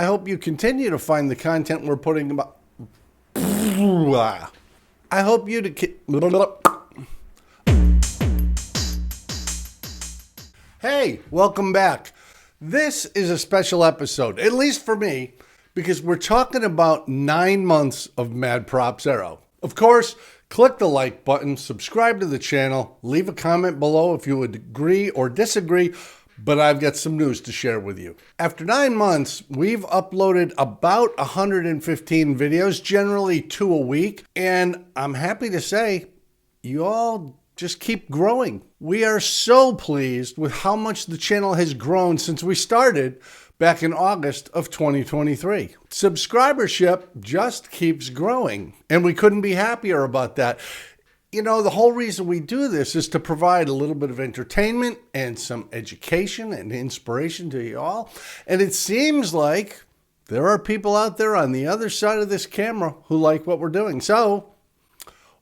I hope you continue to find the content we're putting about. I hope you to. Hey, welcome back. This is a special episode, at least for me, because we're talking about 9 months of Mad Props Aero. Of course, click the like button, subscribe to the channel, leave a comment below if you would agree or disagree, but I've got some news to share with you. After 9 months, we've uploaded about 115 videos, generally 2 a week, and I'm happy to say you all just keep growing. We are so pleased with how much the channel has grown since we started back in August of 2023. Subscribership just keeps growing, and we couldn't be happier about that. You know, the whole reason we do this is to provide a little bit of entertainment and some education and inspiration to you all. And it seems like there are people out there on the other side of this camera who like what we're doing. So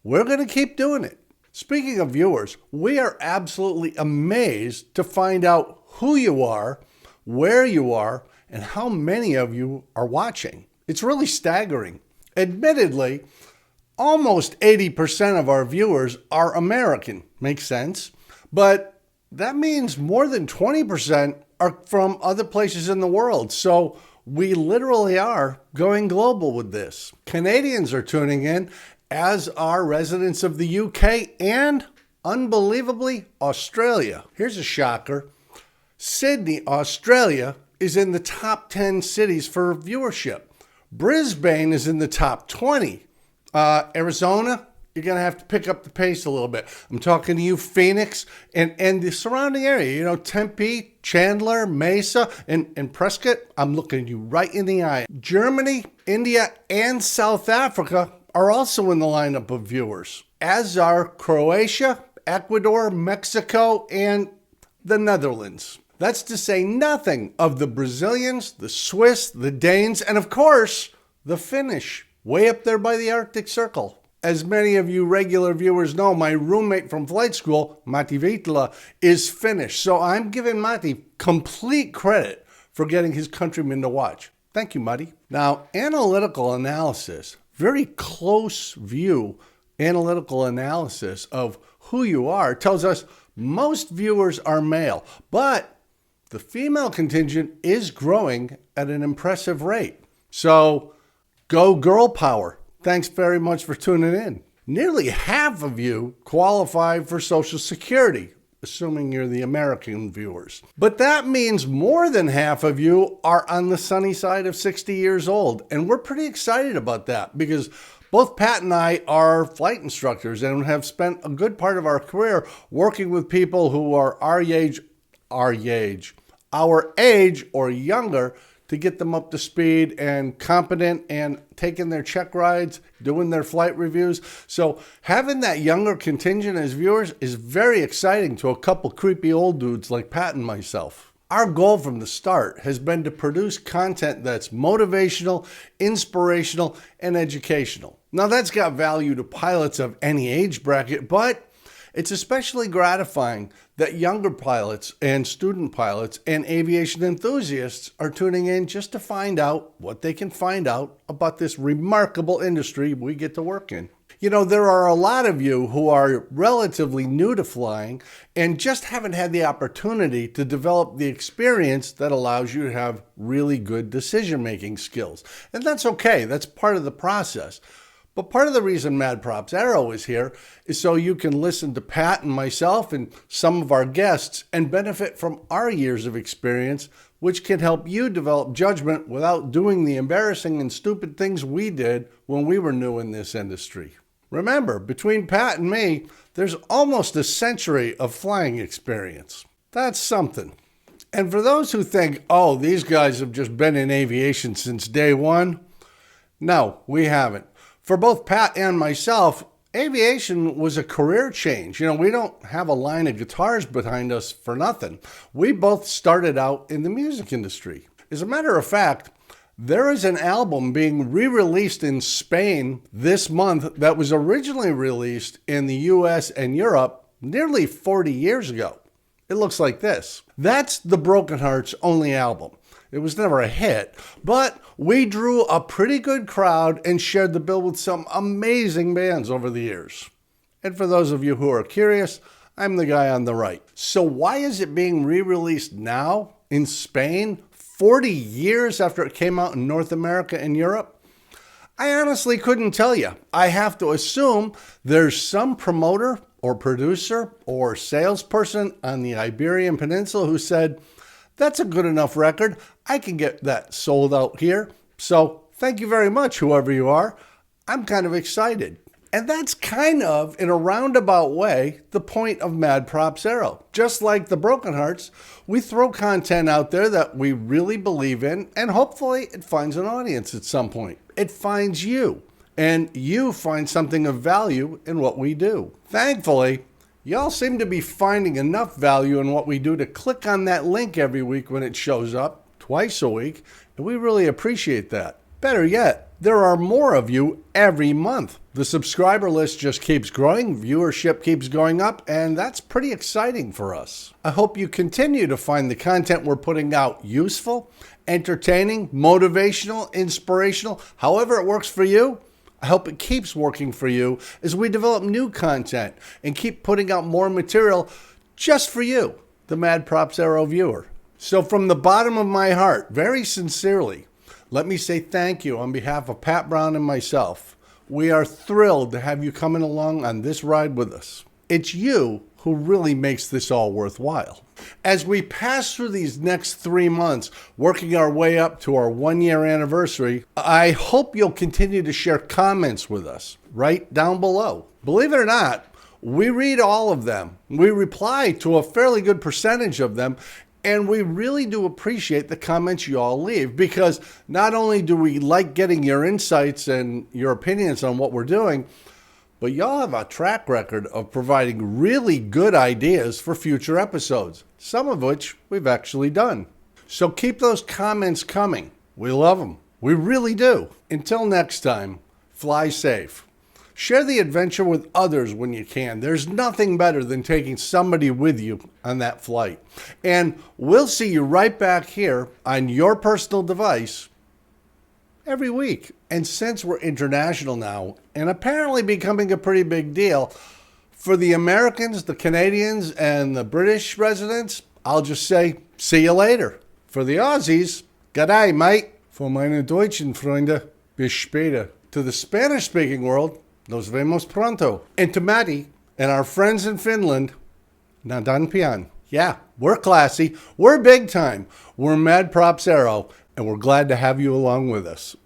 we're going to keep doing it. Speaking of viewers, we are absolutely amazed to find out who you are, where you are, and how many of you are watching. It's really staggering. Admittedly, almost 80% of our viewers are American. Makes sense. But that means more than 20% are from other places in the world. So we literally are going global with this. Canadians are tuning in, as are residents of the UK and, unbelievably, Australia. Here's a shocker. Sydney, Australia is in the top 10 cities for viewership. Brisbane is in the top 20. Arizona, you're going to have to pick up the pace a little bit. I'm talking to you, Phoenix, and the surrounding area. You know, Tempe, Chandler, Mesa, and Prescott. I'm looking you right in the eye. Germany, India, and South Africa are also in the lineup of viewers, as are Croatia, Ecuador, Mexico, and the Netherlands. That's to say nothing of the Brazilians, the Swiss, the Danes, and of course, the Finnish, way up there by the Arctic Circle. As many of you regular viewers know, my roommate from flight school, Matti Viitala, is Finnish. So I'm giving Matti complete credit for getting his countrymen to watch. Thank you, Matti. Now, analytical analysis, very close view analytical analysis of who you are tells us most viewers are male, but the female contingent is growing at an impressive rate. So go girl power. Thanks very much for tuning in. Nearly half of you qualify for Social Security, assuming you're the American viewers. But that means more than half of you are on the sunny side of 60 years old. And we're pretty excited about that because both Pat and I are flight instructors and have spent a good part of our career working with people who are our age or younger to get them up to speed and competent and taking their check rides, doing their flight reviews. So having that younger contingent as viewers is very exciting to a couple creepy old dudes like Pat and myself. Our goal from the start has been to produce content that's motivational, inspirational, and educational. Now that's got value to pilots of any age bracket, but it's especially gratifying that younger pilots and student pilots and aviation enthusiasts are tuning in just to find out what they can find out about this remarkable industry we get to work in. You know, there are a lot of you who are relatively new to flying and just haven't had the opportunity to develop the experience that allows you to have really good decision-making skills. And that's okay. That's part of the process. But part of the reason Mad Props Aero is here is so you can listen to Pat and myself and some of our guests and benefit from our years of experience, which can help you develop judgment without doing the embarrassing and stupid things we did when we were new in this industry. Remember, between Pat and me, there's almost a century of flying experience. That's something. And for those who think, oh, these guys have just been in aviation since day one, no, we haven't. For both Pat and myself, aviation was a career change. You know, we don't have a line of guitars behind us for nothing. We both started out in the music industry. As a matter of fact, there is an album being re-released in Spain this month that was originally released in the US and Europe nearly 40 years ago. It looks like this. That's the Broken Hearts only album. It was never a hit, but we drew a pretty good crowd and shared the bill with some amazing bands over the years. And for those of you who are curious, I'm the guy on the right. So why is it being re-released now in Spain, 40 years after it came out in North America and Europe? I honestly couldn't tell you. I have to assume there's some promoter or producer or salesperson on the Iberian Peninsula who said, that's a good enough record. I can get that sold out here. So thank you very much, whoever you are. I'm kind of excited. And that's kind of, in a roundabout way, the point of Mad Props Aero. Just like the Broken Hearts, we throw content out there that we really believe in, and hopefully it finds an audience at some point. It finds you, and you find something of value in what we do. Thankfully, y'all seem to be finding enough value in what we do to click on that link every week when it shows up, twice a week, and we really appreciate that. Better yet, there are more of you every month. The subscriber list just keeps growing, viewership keeps going up, and that's pretty exciting for us. I hope you continue to find the content we're putting out useful, entertaining, motivational, inspirational, however it works for you. I hope it keeps working for you as we develop new content and keep putting out more material just for you, the Mad Props Aero viewer. So from the bottom of my heart, very sincerely, let me say thank you on behalf of Pat Brown and myself. We are thrilled to have you coming along on this ride with us. It's you who really makes this all worthwhile. As we pass through these next 3 months, working our way up to our 1-year anniversary, I hope you'll continue to share comments with us right down below. Believe it or not, we read all of them. We reply to a fairly good percentage of them, and we really do appreciate the comments you all leave, because not only do we like getting your insights and your opinions on what we're doing, but y'all have a track record of providing really good ideas for future episodes, some of which we've actually done. So keep those comments coming. We love them. We really do. Until next time, fly safe. Share the adventure with others when you can. There's nothing better than taking somebody with you on that flight. And we'll see you right back here on your personal device every week. And since we're international now, and apparently becoming a pretty big deal, for the Americans, the Canadians, and the British residents, I'll just say, see you later. For the Aussies, g'day, mate. For meine deutschen Freunde, bis später. To the Spanish-speaking world, nos vemos pronto. And to Maddie and our friends in Finland, nadan pian. Yeah, we're classy. We're big time. We're Mad Props Aero, and we're glad to have you along with us.